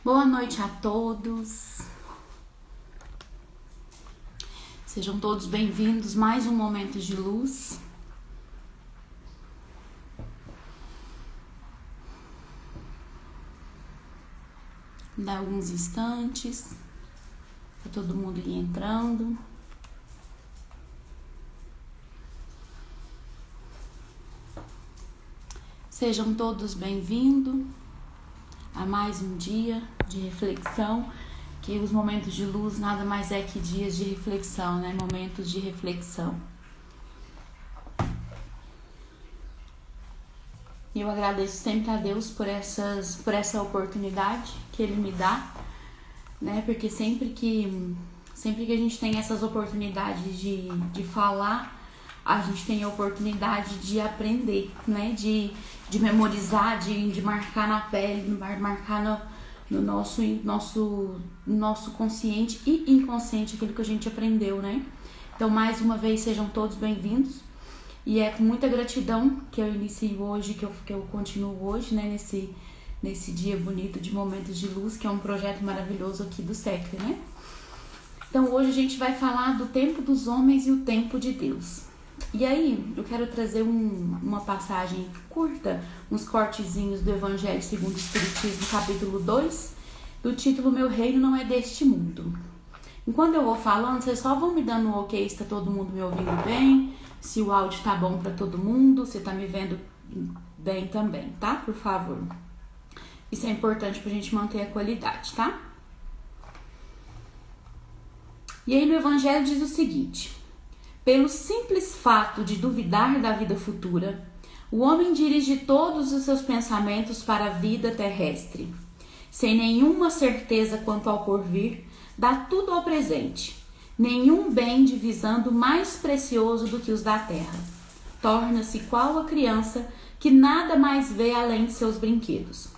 Boa noite a todos. Sejam todos bem-vindos. Mais um momento de luz. Dá alguns instantes para todo mundo ir entrando. Sejam todos bem-vindos a mais um dia de reflexão, que os momentos de luz nada mais é que dias de reflexão, né? Momentos de reflexão. E eu agradeço sempre a Deus por essa oportunidade que Ele me dá, né? Porque sempre que a gente tem essas oportunidades de falar, a gente tem a oportunidade de aprender, né? De memorizar, de marcar na pele, marcar no nosso consciente e inconsciente aquilo que a gente aprendeu, né? Então, mais uma vez, sejam todos bem-vindos. E é com muita gratidão que eu inicio hoje, que eu continuo hoje, né? Nesse dia bonito de Momentos de Luz, que é um projeto maravilhoso aqui do SECTA, né? Então, hoje a gente vai falar do tempo dos homens e o tempo de Deus. E aí, eu quero trazer uma passagem curta, uns cortezinhos do Evangelho segundo o Espiritismo, capítulo 2, do título Meu Reino Não É Deste Mundo. Enquanto eu vou falando, vocês só vão me dando um ok se tá todo mundo me ouvindo bem, se o áudio tá bom para todo mundo, se tá me vendo bem também, tá? Por favor. Isso é importante pra gente manter a qualidade, tá? E aí no Evangelho diz o seguinte: pelo simples fato de duvidar da vida futura, o homem dirige todos os seus pensamentos para a vida terrestre. Sem nenhuma certeza quanto ao porvir, dá tudo ao presente. Nenhum bem divisando mais precioso do que os da terra. Torna-se qual a criança que nada mais vê além de seus brinquedos.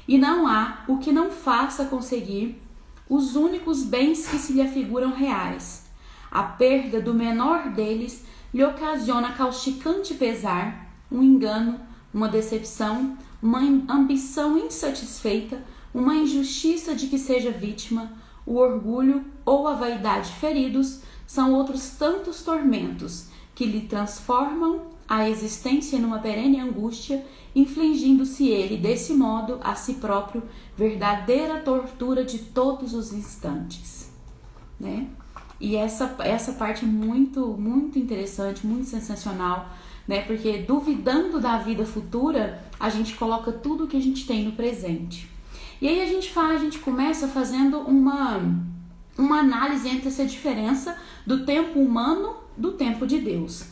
E não há o que não faça conseguir os únicos bens que se lhe afiguram reais. A perda do menor deles lhe ocasiona causticante pesar, um engano, uma decepção, uma ambição insatisfeita, uma injustiça de que seja vítima, o orgulho ou a vaidade feridos são outros tantos tormentos que lhe transformam a existência numa perene angústia, infligindo-se ele, desse modo, a si próprio, verdadeira tortura de todos os instantes, né? E essa parte é muito, muito interessante, muito sensacional, né? Porque duvidando da vida futura, a gente coloca tudo que a gente tem no presente. E aí a gente começa fazendo uma análise entre essa diferença do tempo humano do tempo de Deus.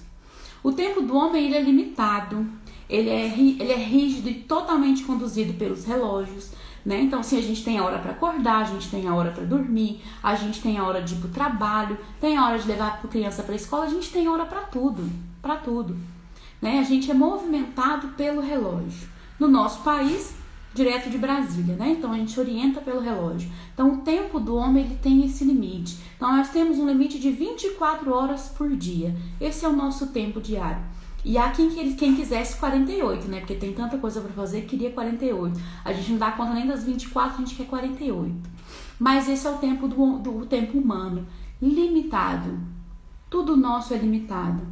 O tempo do homem ele é limitado, ele é rígido e totalmente conduzido pelos relógios, né? Então, assim, a gente tem a hora para acordar, a gente tem a hora para dormir, a gente tem a hora de ir pro trabalho, tem a hora de levar a criança para a escola, a gente tem hora para tudo, né? A gente é movimentado pelo relógio. No nosso país, direto de Brasília, né? Então, a gente orienta pelo relógio. Então, o tempo do homem, ele tem esse limite. Então, nós temos um limite de 24 horas por dia. Esse é o nosso tempo diário. E há quem quisesse 48, né? Porque tem tanta coisa para fazer que queria 48. A gente não dá conta nem das 24, a gente quer 48. Mas esse é o tempo do tempo humano, limitado. Tudo nosso é limitado.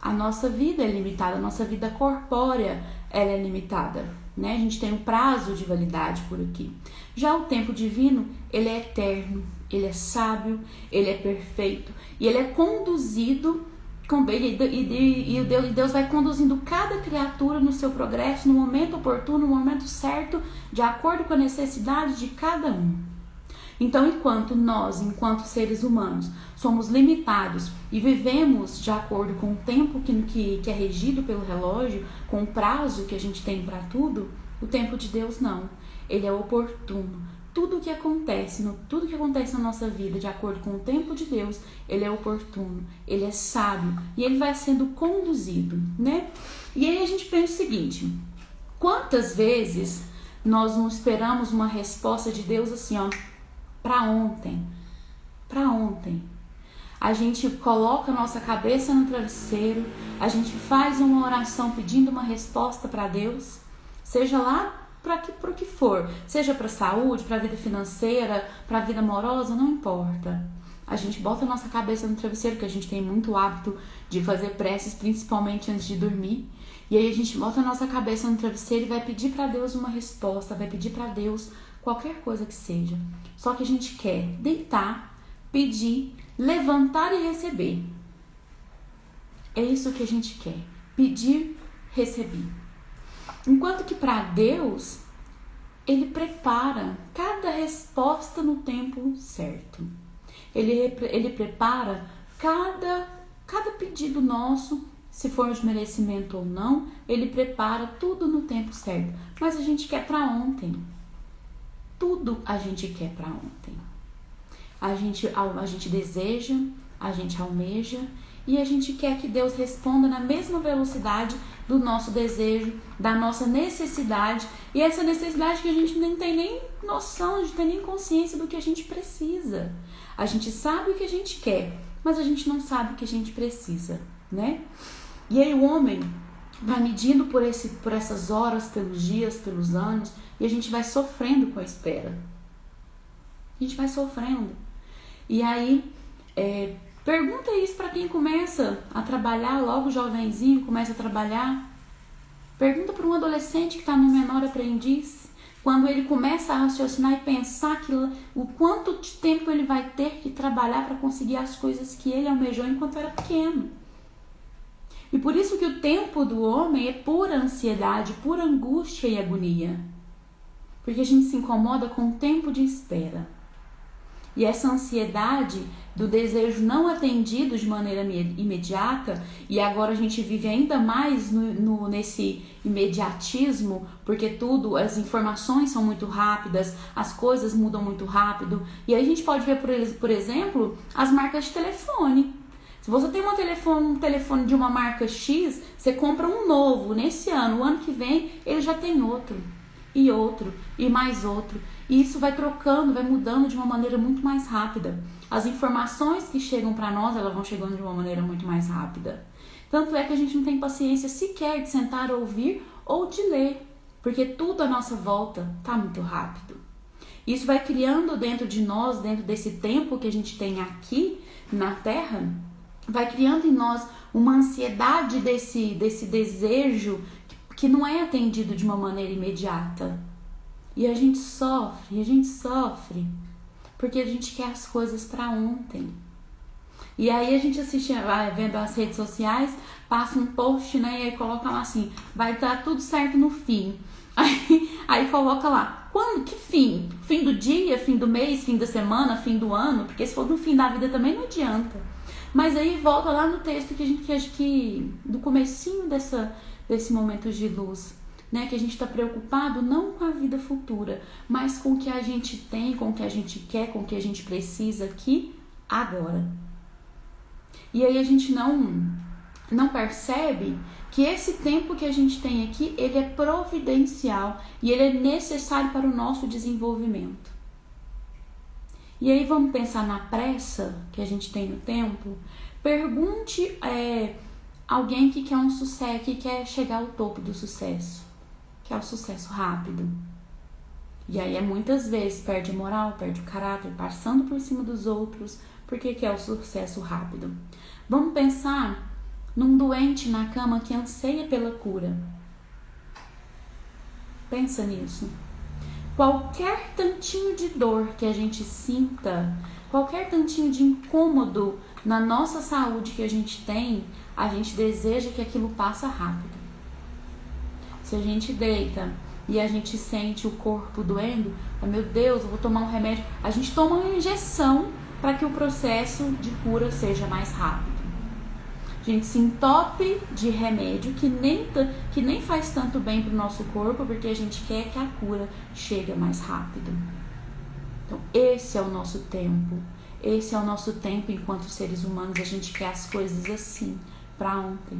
A nossa vida é limitada, a nossa vida corpórea ela é limitada, né? A gente tem um prazo de validade por aqui. Já o tempo divino, ele é eterno, ele é sábio, ele é perfeito e ele é conduzido. E Deus vai conduzindo cada criatura no seu progresso, no momento oportuno, no momento certo, de acordo com a necessidade de cada um. Então, enquanto seres humanos, somos limitados e vivemos de acordo com o tempo que é regido pelo relógio, com o prazo que a gente tem para tudo, o tempo de Deus não. Ele é oportuno. Tudo que acontece na nossa vida, de acordo com o tempo de Deus, ele é oportuno, ele é sábio e ele vai sendo conduzido, né? E aí a gente pensa o seguinte: quantas vezes nós não esperamos uma resposta de Deus assim, ó, para ontem? A gente coloca a nossa cabeça no travesseiro, a gente faz uma oração pedindo uma resposta para Deus, seja lá para o que for, seja para a saúde, para a vida financeira, para a vida amorosa, não importa. A gente bota a nossa cabeça no travesseiro, porque a gente tem muito hábito de fazer preces, principalmente antes de dormir. E aí a gente bota a nossa cabeça no travesseiro e vai pedir para Deus uma resposta, vai pedir para Deus qualquer coisa que seja. Só que a gente quer deitar, pedir, levantar e receber. É isso que a gente quer. Pedir, receber. Enquanto que para Deus, Ele prepara cada resposta no tempo certo. Ele prepara cada pedido nosso, se for de merecimento ou não, Ele prepara tudo no tempo certo. Mas a gente quer para ontem. Tudo a gente quer para ontem. A gente deseja, a gente almeja e a gente quer que Deus responda na mesma velocidade do nosso desejo, da nossa necessidade. E essa necessidade que a gente não tem nem noção, a gente tem nem consciência do que a gente precisa. A gente sabe o que a gente quer, mas a gente não sabe o que a gente precisa, né? E aí o homem vai medindo por essas horas, pelos dias, pelos anos, e a gente vai sofrendo com a espera. A gente vai sofrendo. E aí, pergunta isso para quem começa a trabalhar, logo jovenzinho, começa a trabalhar. Pergunta para um adolescente que está no menor aprendiz, quando ele começa a raciocinar e pensar o quanto de tempo ele vai ter que trabalhar para conseguir as coisas que ele almejou enquanto era pequeno. E por isso que o tempo do homem é pura ansiedade, pura angústia e agonia. Porque a gente se incomoda com o tempo de espera. E essa ansiedade do desejo não atendido de maneira imediata, e agora a gente vive ainda mais nesse imediatismo, porque as informações são muito rápidas, as coisas mudam muito rápido, e aí a gente pode ver, por exemplo, as marcas de telefone. Se você tem um telefone de uma marca X, você compra um novo nesse ano, o ano que vem ele já tem outro, e mais outro. E isso vai trocando, vai mudando de uma maneira muito mais rápida. As informações que chegam para nós, elas vão chegando de uma maneira muito mais rápida. Tanto é que a gente não tem paciência sequer de sentar a ouvir ou de ler, porque tudo à nossa volta está muito rápido. Isso vai criando dentro de nós, dentro desse tempo que a gente tem aqui na Terra, vai criando em nós uma ansiedade desse desejo que não é atendido de uma maneira imediata. E a gente sofre, porque a gente quer as coisas para ontem. E aí a gente vai vendo as redes sociais, passa um post, né, e aí coloca lá assim, vai dar tudo certo no fim. Aí coloca lá, quando? Que fim? Fim do dia, fim do mês, fim da semana, fim do ano? Porque se for no fim da vida também não adianta. Mas aí volta lá no texto que a gente acha que do comecinho desse momento de luz, né, que a gente está preocupado não com a vida futura, mas com o que a gente tem, com o que a gente quer, com o que a gente precisa aqui, agora. E aí a gente não percebe que esse tempo que a gente tem aqui, ele é providencial e ele é necessário para o nosso desenvolvimento. E aí vamos pensar na pressa que a gente tem no tempo. Pergunte alguém que quer um sucesso, que quer chegar ao topo do sucesso, que é o sucesso rápido. E aí muitas vezes perde a moral, perde o caráter, passando por cima dos outros, porque quer o sucesso rápido. Vamos pensar num doente na cama que anseia pela cura. Pensa nisso. Qualquer tantinho de dor que a gente sinta, qualquer tantinho de incômodo na nossa saúde que a gente tem, a gente deseja que aquilo passe rápido. Se a gente deita e a gente sente o corpo doendo, meu Deus, eu vou tomar um remédio. A gente toma uma injeção para que o processo de cura seja mais rápido. A gente se entope de remédio que nem faz tanto bem para o nosso corpo, porque a gente quer que a cura chegue mais rápido. Então, esse é o nosso tempo. Esse é o nosso tempo enquanto seres humanos. A gente quer as coisas assim, para ontem.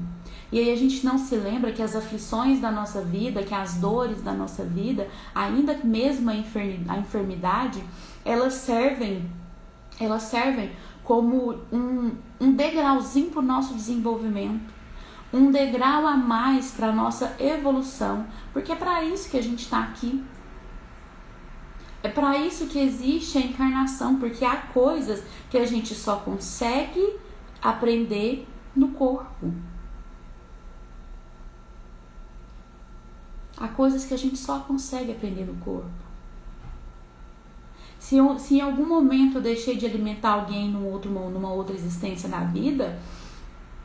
E aí a gente não se lembra que as aflições da nossa vida, que as dores da nossa vida, ainda mesmo a enfermidade, elas servem como um degrauzinho para o nosso desenvolvimento. um degrau a mais para a nossa evolução, porque é para isso que a gente está aqui. É para isso que existe a encarnação, porque há coisas que a gente só consegue aprender no corpo. Há coisas que a gente só consegue aprender no corpo. Se em algum momento eu deixei de alimentar alguém numa outra existência na vida,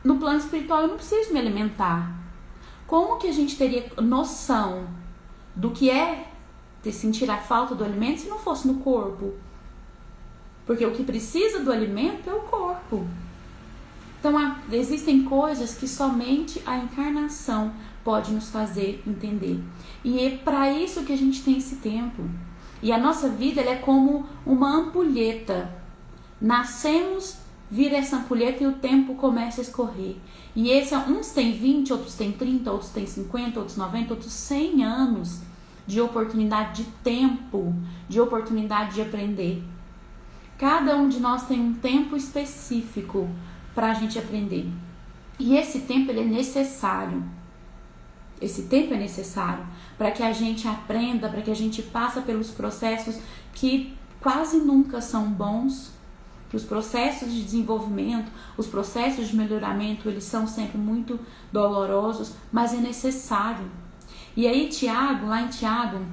no plano espiritual eu não preciso me alimentar. Como que a gente teria noção do que é de sentir a falta do alimento se não fosse no corpo? Porque o que precisa do alimento é o corpo. Então existem coisas que somente a encarnação pode nos fazer entender. E é para isso que a gente tem esse tempo. E a nossa vida ela é como uma ampulheta. Nascemos, vira essa ampulheta e o tempo começa a escorrer. E uns têm 20, outros têm 30, outros têm 50, outros 90, outros 100 anos de oportunidade de tempo, de oportunidade de aprender. Cada um de nós tem um tempo específico para a gente aprender. E esse tempo ele é necessário. Esse tempo é necessário para que a gente aprenda, para que a gente passe pelos processos que quase nunca são bons, que os processos de desenvolvimento, os processos de melhoramento, eles são sempre muito dolorosos, mas é necessário. E aí lá em Tiago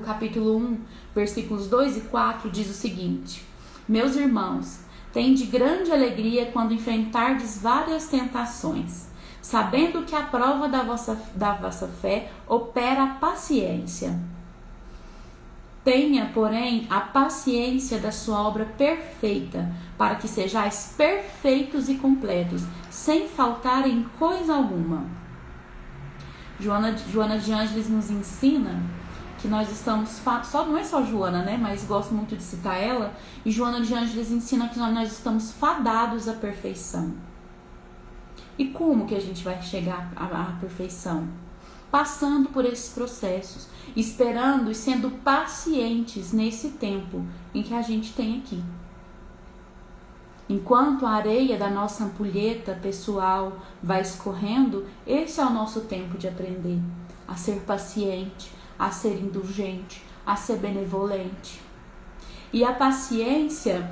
capítulo 1, versículos 2 e 4, diz o seguinte: Meus irmãos, tende grande alegria quando enfrentardes várias tentações, sabendo que a prova da vossa fé opera a paciência. Tenha, porém, a paciência da sua obra perfeita, para que sejais perfeitos e completos, sem faltar em coisa alguma. Joana de Ângeles nos ensina que nós estamos, não é só Joana, né, mas gosto muito de citar ela, e Joana de Ângeles ensina que nós estamos fadados à perfeição. E como que a gente vai chegar à perfeição? Passando por esses processos, esperando e sendo pacientes nesse tempo em que a gente tem aqui. Enquanto a areia da nossa ampulheta pessoal vai escorrendo, esse é o nosso tempo de aprender a ser paciente, a ser indulgente, a ser benevolente. E a paciência,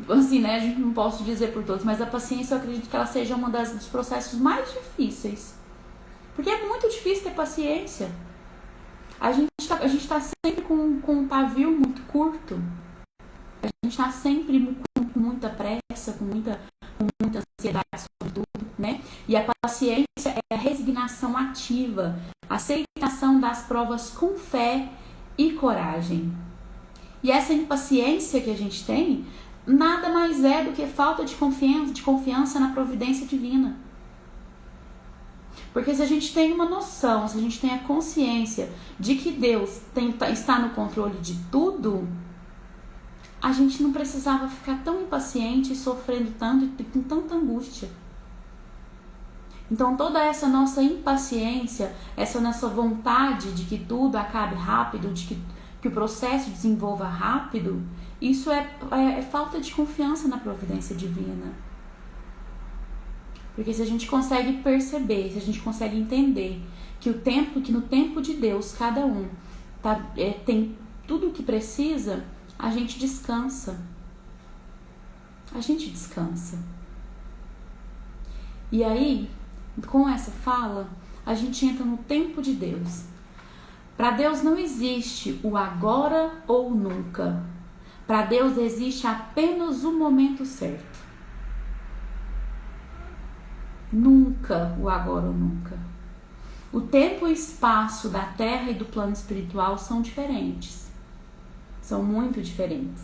assim, né, a gente não posso dizer por todos, mas a paciência eu acredito que ela seja um dos processos mais difíceis. Porque é muito difícil ter paciência. A gente tá sempre com um pavio muito curto. A gente está sempre com muita pressa, com muita ansiedade sobre tudo, né? E a paciência é a resignação ativa, a aceitação das provas com fé e coragem. E essa impaciência que a gente tem nada mais é do que falta de confiança na providência divina. Porque se a gente tem uma noção, se a gente tem a consciência de que Deus está no controle de tudo, a gente não precisava ficar tão impaciente, sofrendo tanto e com tanta angústia. Então toda essa nossa impaciência, essa nossa vontade de que tudo acabe rápido, de que o processo desenvolva rápido, isso é falta de confiança na providência divina. Porque se a gente consegue perceber, se a gente consegue entender que no tempo de Deus cada um tem tudo o que precisa, a gente descansa. A gente descansa. E aí, com essa fala, a gente entra no tempo de Deus. Para Deus não existe o agora ou nunca. Para Deus existe apenas o momento certo. Nunca o agora ou nunca. O tempo e o espaço da Terra e do plano espiritual são diferentes. São muito diferentes.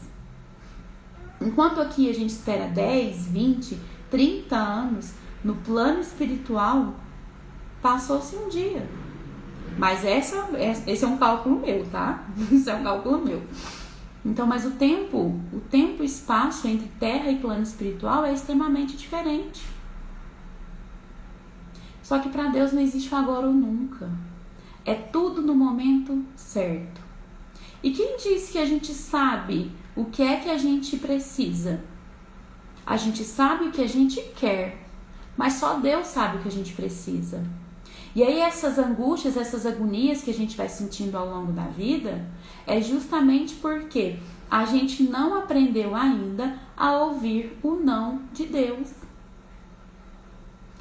Enquanto aqui a gente espera 10, 20, 30 anos, no plano espiritual passou-se um dia. Mas esse é um cálculo meu, tá? Isso é um cálculo meu. Então, mas o tempo e espaço entre Terra e plano espiritual é extremamente diferente. Só que para Deus não existe o agora ou nunca. É tudo no momento certo. E quem diz que a gente sabe o que é que a gente precisa? A gente sabe o que a gente quer, Mas só Deus sabe o que a gente precisa. E aí essas angústias, essas agonias que a gente vai sentindo ao longo da vida, é justamente porque a gente não aprendeu ainda a ouvir o não de Deus.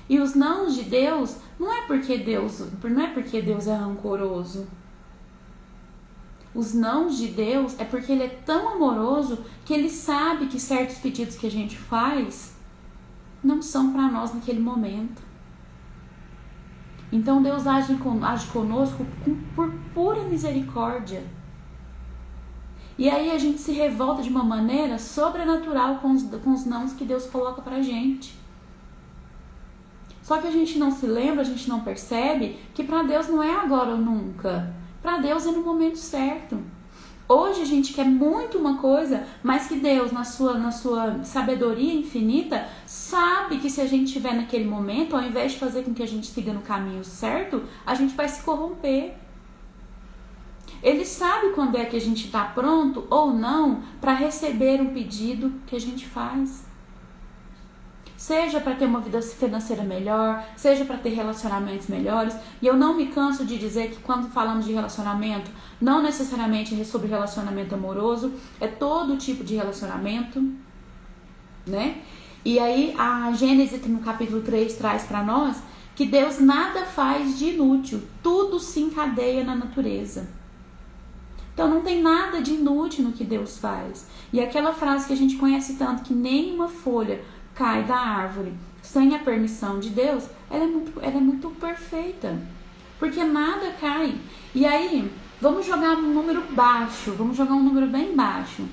E os nãos de Deus não é porque Deus é rancoroso. Os nãos de Deus é porque Ele é tão amoroso que Ele sabe que certos pedidos que a gente faz não são para nós naquele momento. Então Deus age conosco por pura misericórdia. E aí a gente se revolta de uma maneira sobrenatural com os nãos que Deus coloca pra gente. Só que a gente não se lembra, a gente não percebe que para Deus não é agora ou nunca. Para Deus é no momento certo. Hoje a gente quer muito uma coisa, mas que Deus, na sua sabedoria infinita, sabe que se a gente estiver naquele momento, ao invés de fazer com que a gente siga no caminho certo, a gente vai se corromper. Ele sabe quando é que a gente está pronto ou não para receber um pedido que a gente faz. Seja para ter uma vida financeira melhor, seja para ter relacionamentos melhores. E eu não me canso de dizer que quando falamos de relacionamento, não necessariamente é sobre relacionamento amoroso, é todo tipo de relacionamento, né? E aí a Gênesis no capítulo 3 traz para nós que Deus nada faz de inútil, tudo se encadeia na natureza. Então não tem nada de inútil no que Deus faz. E aquela frase que a gente conhece tanto, que nenhuma folha cai da árvore sem a permissão de Deus, ela é muito perfeita, porque nada cai. E aí, vamos jogar um número baixo, vamos jogar um número bem baixo.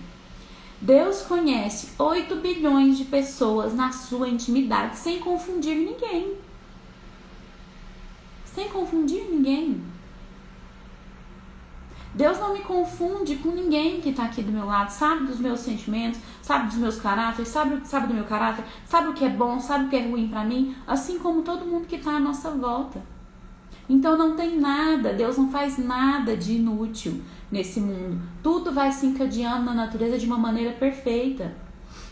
Deus conhece 8 bilhões de pessoas na sua intimidade, sem confundir ninguém. Sem confundir ninguém. Deus não me confunde com ninguém que está aqui do meu lado, sabe dos meus sentimentos, sabe dos meus caráteres, sabe do meu caráter, sabe o que é bom, sabe o que é ruim para mim, assim como todo mundo que está à nossa volta. Então não tem nada, Deus não faz nada de inútil nesse mundo. Tudo vai se encadeando na natureza de uma maneira perfeita.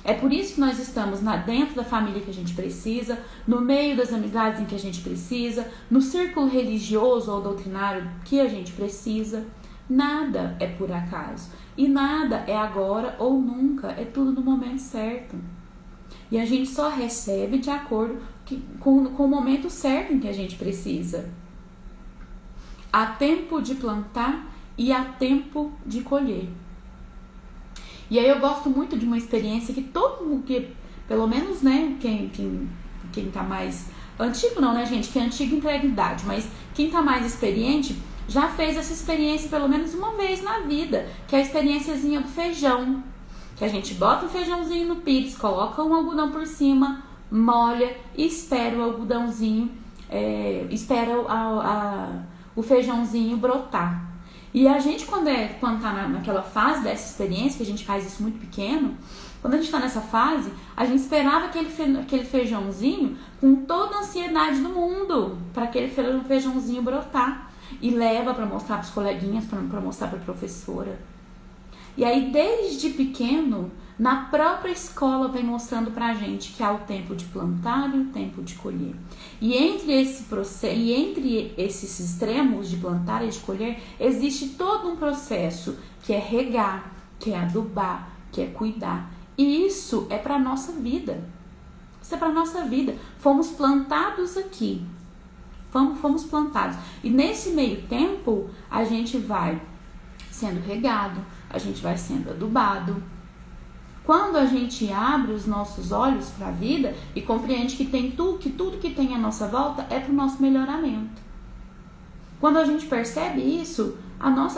É por isso que nós estamos dentro da família que a gente precisa, no meio das amizades em que a gente precisa, no círculo religioso ou doutrinário que a gente precisa. Nada é por acaso. E nada é agora ou nunca. É tudo no momento certo. E a gente só recebe de acordo com o momento certo em que a gente precisa. Há tempo de plantar e há tempo de colher. E aí eu gosto muito de uma experiência que todo mundo, que pelo menos, né, quem tá mais antigo não, né, gente, que é antigo entrega idade, mas quem tá mais experiente já fez essa experiência pelo menos uma vez na vida, que é a experiênciazinha do feijão, que a gente bota o feijãozinho no pires, coloca um algodão por cima, molha e espera o algodãozinho, o feijãozinho brotar. E a gente, quando tá naquela fase dessa experiência, que a gente faz isso muito pequeno, quando a gente tá nessa fase, a gente esperava aquele feijãozinho com toda a ansiedade do mundo, para aquele feijãozinho brotar. E leva para mostrar para os coleguinhas, para mostrar para a professora. E aí, desde pequeno, na própria escola vem mostrando para a gente que há o tempo de plantar e o tempo de colher. E entre esse processo, e entre esses extremos de plantar e de colher, existe todo um processo que é regar, que é adubar, que é cuidar. E isso é para a nossa vida. Isso é para a nossa vida. Fomos plantados aqui. Fomos plantados. E nesse meio tempo, a gente vai sendo regado, a gente vai sendo adubado. Quando a gente abre os nossos olhos para a vida e compreende que tudo que tem à nossa volta é para o nosso melhoramento. Quando a gente percebe isso,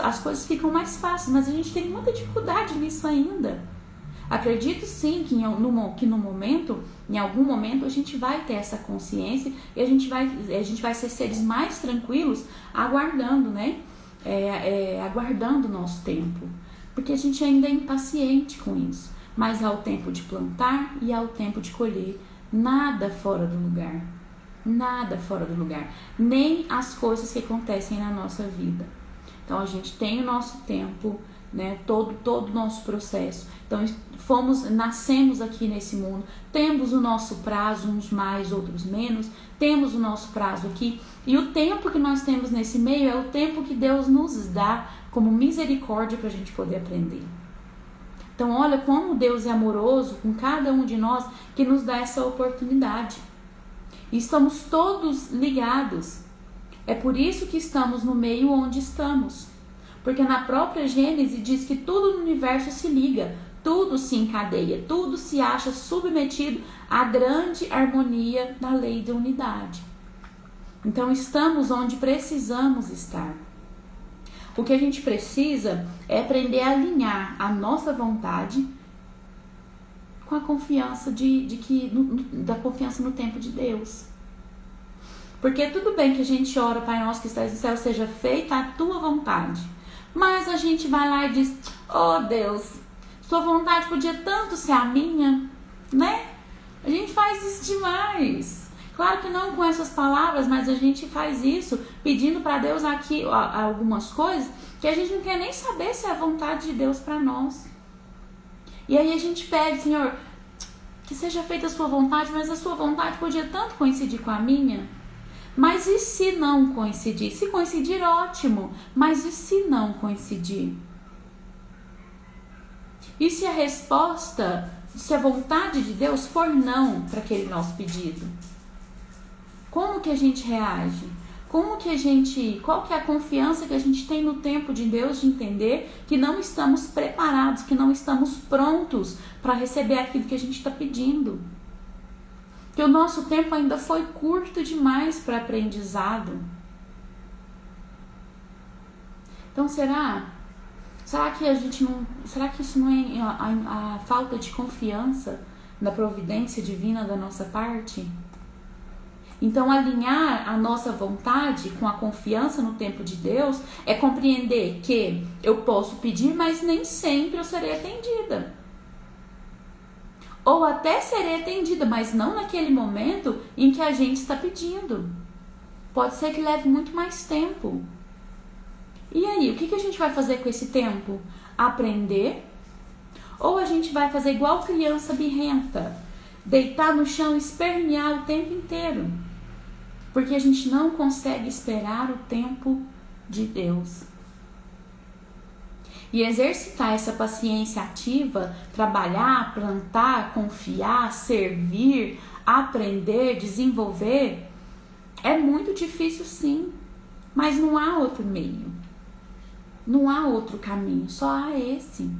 as coisas ficam mais fáceis, mas a gente tem muita dificuldade nisso ainda. Acredito sim que no momento, em algum momento, a gente vai ter essa consciência e a gente vai ser seres mais tranquilos, aguardando, né? Aguardando o nosso tempo. Porque a gente ainda é impaciente com isso. Mas há o tempo de plantar e há o tempo de colher. Nada fora do lugar. Nada fora do lugar. Nem as coisas que acontecem na nossa vida. Então a gente tem o nosso tempo, né? Todo o nosso processo. Então, nascemos aqui nesse mundo, temos o nosso prazo, uns mais, outros menos, temos o nosso prazo aqui, e o tempo que nós temos nesse meio é o tempo que Deus nos dá como misericórdia para a gente poder aprender. Então, olha como Deus é amoroso com cada um de nós, que nos dá essa oportunidade. E estamos todos ligados. É por isso que estamos no meio onde estamos. Porque na própria Gênesis diz que tudo no universo se liga, tudo se encadeia, tudo se acha submetido à grande harmonia da lei da unidade. Então estamos onde precisamos estar. O que a gente precisa é aprender a alinhar a nossa vontade com a confiança da confiança no tempo de Deus. Porque tudo bem que a gente ora, Pai nosso que estás no céu, seja feita a tua vontade. Mas a gente vai lá e diz, oh Deus, sua vontade podia tanto ser a minha, né? A gente faz isso demais. Claro que não com essas palavras, mas a gente faz isso pedindo para Deus aqui algumas coisas que a gente não quer nem saber se é a vontade de Deus para nós. E aí a gente pede, Senhor, que seja feita a sua vontade, mas a sua vontade podia tanto coincidir com a minha. Mas e se não coincidir? Se coincidir, ótimo. Mas e se não coincidir? E se a resposta, se a vontade de Deus for não para aquele nosso pedido? Como que a gente reage? Qual que é a confiança que a gente tem no tempo de Deus de entender que não estamos preparados, que não estamos prontos para receber aquilo que a gente está pedindo? Que o nosso tempo ainda foi curto demais para aprendizado. Então será que isso não é a falta de confiança na providência divina da nossa parte? Então alinhar a nossa vontade com a confiança no tempo de Deus é compreender que eu posso pedir, mas nem sempre eu serei atendida. Ou até serei atendida, mas não naquele momento em que a gente está pedindo. Pode ser que leve muito mais tempo. E aí, o que a gente vai fazer com esse tempo? Aprender? Ou a gente vai fazer igual criança birrenta, deitar no chão e espernear o tempo inteiro? Porque a gente não consegue esperar o tempo de Deus. E exercitar essa paciência ativa, trabalhar, plantar, confiar, servir, aprender, desenvolver, é muito difícil sim, mas não há outro meio, não há outro caminho, só há esse.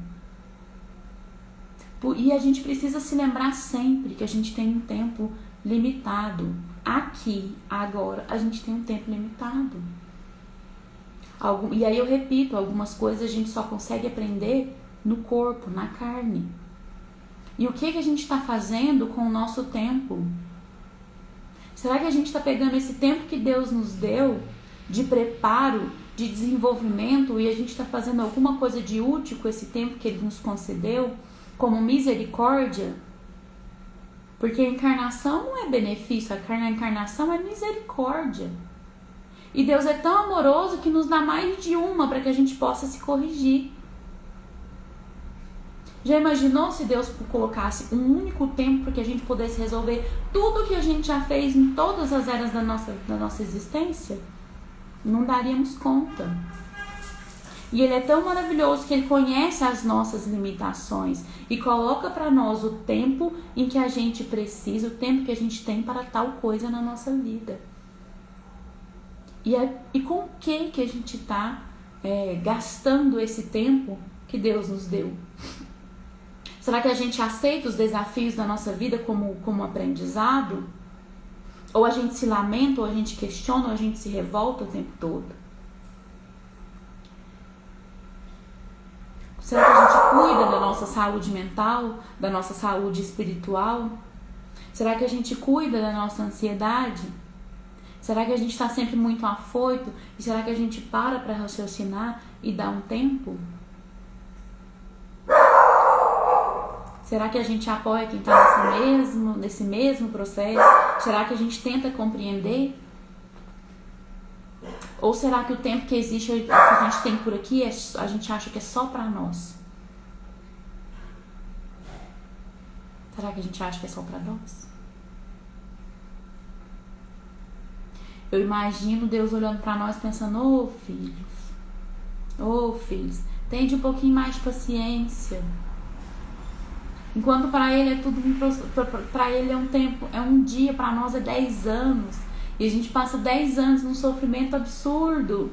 E a gente precisa se lembrar sempre que a gente tem um tempo limitado. Aqui, agora, a gente tem um tempo limitado. E aí eu repito, algumas coisas a gente só consegue aprender no corpo, na carne. E o que a gente está fazendo com o nosso tempo? Será que a gente está pegando esse tempo que Deus nos deu, de preparo, de desenvolvimento, e a gente está fazendo alguma coisa de útil com esse tempo que Ele nos concedeu, como misericórdia? Porque a encarnação não é benefício, a encarnação é misericórdia. E Deus é tão amoroso que nos dá mais de uma para que a gente possa se corrigir. Já imaginou se Deus colocasse um único tempo para que a gente pudesse resolver tudo que a gente já fez em todas as eras da nossa existência? Não daríamos conta. E Ele é tão maravilhoso que Ele conhece as nossas limitações e coloca para nós o tempo em que a gente precisa, o tempo que a gente tem para tal coisa na nossa vida. E com o que a gente está gastando esse tempo que Deus nos deu? Será que a gente aceita os desafios da nossa vida como aprendizado? Ou a gente se lamenta, ou a gente questiona, ou a gente se revolta o tempo todo? Será que a gente cuida da nossa saúde mental, da nossa saúde espiritual? Será que a gente cuida da nossa ansiedade? Será que a gente está sempre muito afoito? E será que a gente para raciocinar e dá um tempo? Será que a gente apoia quem está nesse mesmo processo? Será que a gente tenta compreender? Ou será que o tempo que existe, que a gente tem por aqui, a gente acha que é só para nós? Será que a gente acha que é só para nós? Eu imagino Deus olhando para nós pensando: ô filhos, tende um pouquinho mais de paciência. Enquanto para ele é tudo, para ele é um tempo, é um dia, para nós é 10 anos. E a gente passa 10 anos num sofrimento absurdo.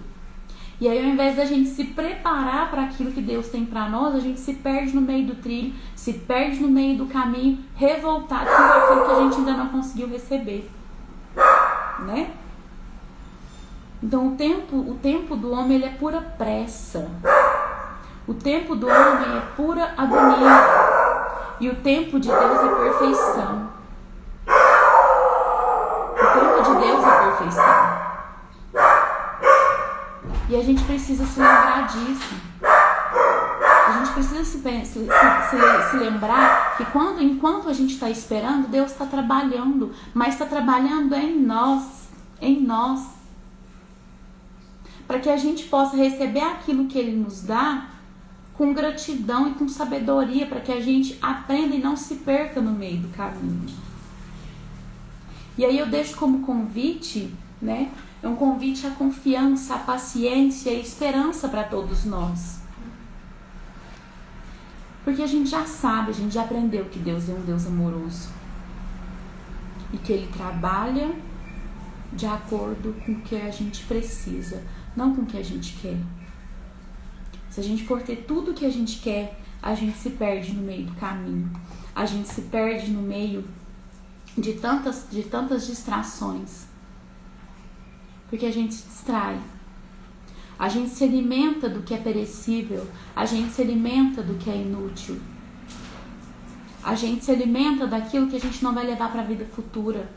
E aí, ao invés da gente se preparar para aquilo que Deus tem para nós, a gente se perde no meio do trilho, se perde no meio do caminho, revoltado com aquilo que a gente ainda não conseguiu receber, né? Então, o tempo do homem, ele é pura pressa. O tempo do homem é pura agonia. E o tempo de Deus é perfeição. O tempo de Deus é perfeição. E a gente precisa se lembrar disso. A gente precisa se lembrar que enquanto a gente está esperando, Deus está trabalhando. Mas está trabalhando em nós. Em nós. Para que a gente possa receber aquilo que Ele nos dá com gratidão e com sabedoria, para que a gente aprenda e não se perca no meio do caminho. E aí eu deixo como convite, né? É um convite à confiança, à paciência e à esperança para todos nós. Porque a gente já sabe, a gente já aprendeu que Deus é um Deus amoroso. E que Ele trabalha de acordo com o que a gente precisa, não com o que a gente quer. Se a gente for ter tudo o que a gente quer, a gente se perde no meio do caminho. A gente se perde no meio de tantas distrações. Porque a gente se distrai. A gente se alimenta do que é perecível. A gente se alimenta do que é inútil. A gente se alimenta daquilo que a gente não vai levar para a vida futura.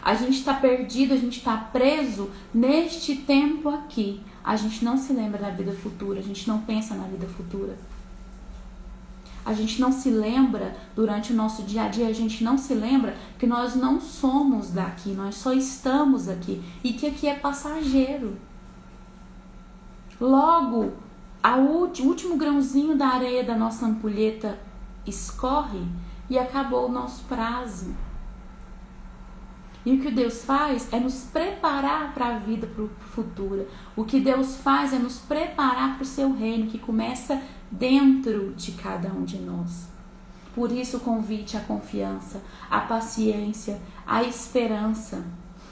A gente está perdido, a gente está preso neste tempo aqui. A gente não se lembra da vida futura, a gente não pensa na vida futura. A gente não se lembra, durante o nosso dia a dia, a gente não se lembra que nós não somos daqui, nós só estamos aqui e que aqui é passageiro. Logo, o último grãozinho da areia da nossa ampulheta escorre e acabou o nosso prazo. E o que Deus faz é nos preparar para a vida futura. O que Deus faz é nos preparar para o seu reino, que começa dentro de cada um de nós. Por isso o convite à confiança, à paciência, à esperança.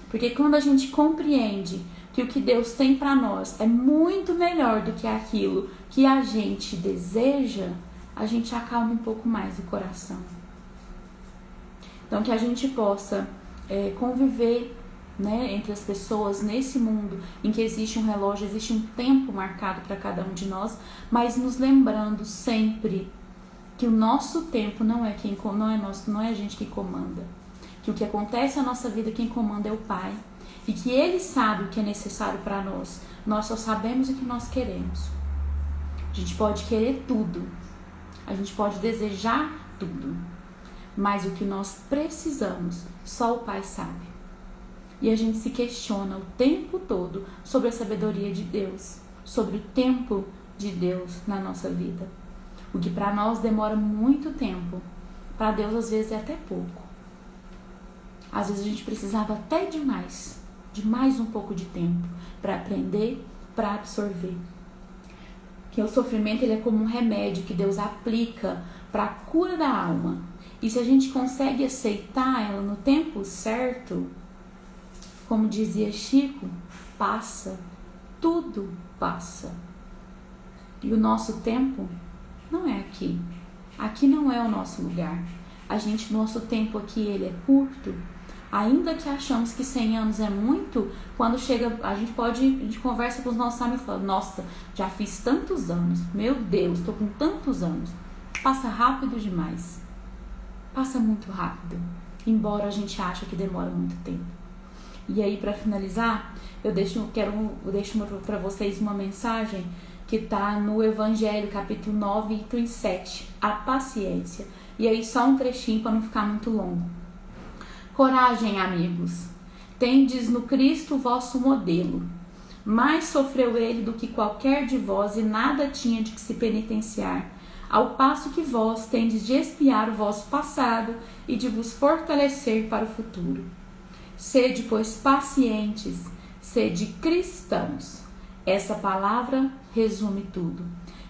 Porque quando a gente compreende que o que Deus tem para nós é muito melhor do que aquilo que a gente deseja, a gente acalma um pouco mais o coração. Então que a gente possa conviver, né, entre as pessoas nesse mundo em que existe um relógio, existe um tempo marcado para cada um de nós, mas nos lembrando sempre que o nosso tempo não é a gente que comanda, que o que acontece na nossa vida, quem comanda é o Pai, e que Ele sabe o que é necessário para nós. Nós só sabemos o que nós queremos. A gente pode querer tudo, a gente pode desejar tudo, mas o que nós precisamos, só o Pai sabe. E a gente se questiona o tempo todo sobre a sabedoria de Deus, sobre o tempo de Deus na nossa vida. O que para nós demora muito tempo, para Deus às vezes é até pouco. Às vezes a gente precisava até de mais um pouco de tempo para aprender, para absorver. Que o sofrimento ele é como um remédio que Deus aplica para a cura da alma. E se a gente consegue aceitar ela no tempo certo, como dizia Chico, passa, tudo passa. E o nosso tempo não é aqui. Aqui não é o nosso lugar. Nosso tempo aqui ele é curto. Ainda que achamos que 100 anos é muito, quando chega, a gente conversa com os nossos amigos e fala: nossa, já fiz tantos anos, meu Deus, estou com tantos anos. Passa rápido demais. Passa muito rápido, embora a gente ache que demora muito tempo. E aí, para finalizar, eu deixo para vocês uma mensagem que está no Evangelho, capítulo 9, item 7, a paciência. E aí só um trechinho para não ficar muito longo. Coragem, amigos, tendes no Cristo vosso modelo. mais sofreu ele do que qualquer de vós, e nada tinha de que se penitenciar, ao passo que vós tendes de expiar o vosso passado e de vos fortalecer para o futuro. Sede, pois, pacientes, sede cristãos. Essa palavra resume tudo.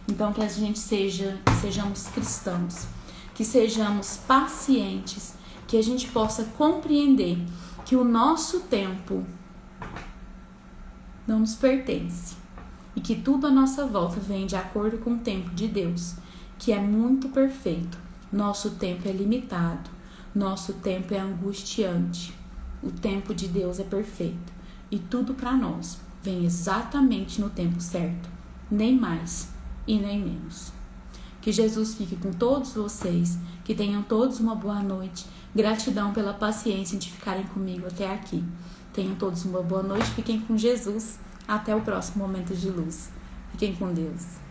Então, que a gente sejamos cristãos, que sejamos pacientes, que a gente possa compreender que o nosso tempo não nos pertence e que tudo à nossa volta vem de acordo com o tempo de Deus, que é muito perfeito. Nosso tempo é limitado, nosso tempo é angustiante. O tempo de Deus é perfeito e tudo para nós vem exatamente no tempo certo, nem mais e nem menos. Que Jesus fique com todos vocês, que tenham todos uma boa noite. Gratidão pela paciência de ficarem comigo até aqui. Tenham todos uma boa noite, fiquem com Jesus. Até o próximo momento de luz. Fiquem com Deus.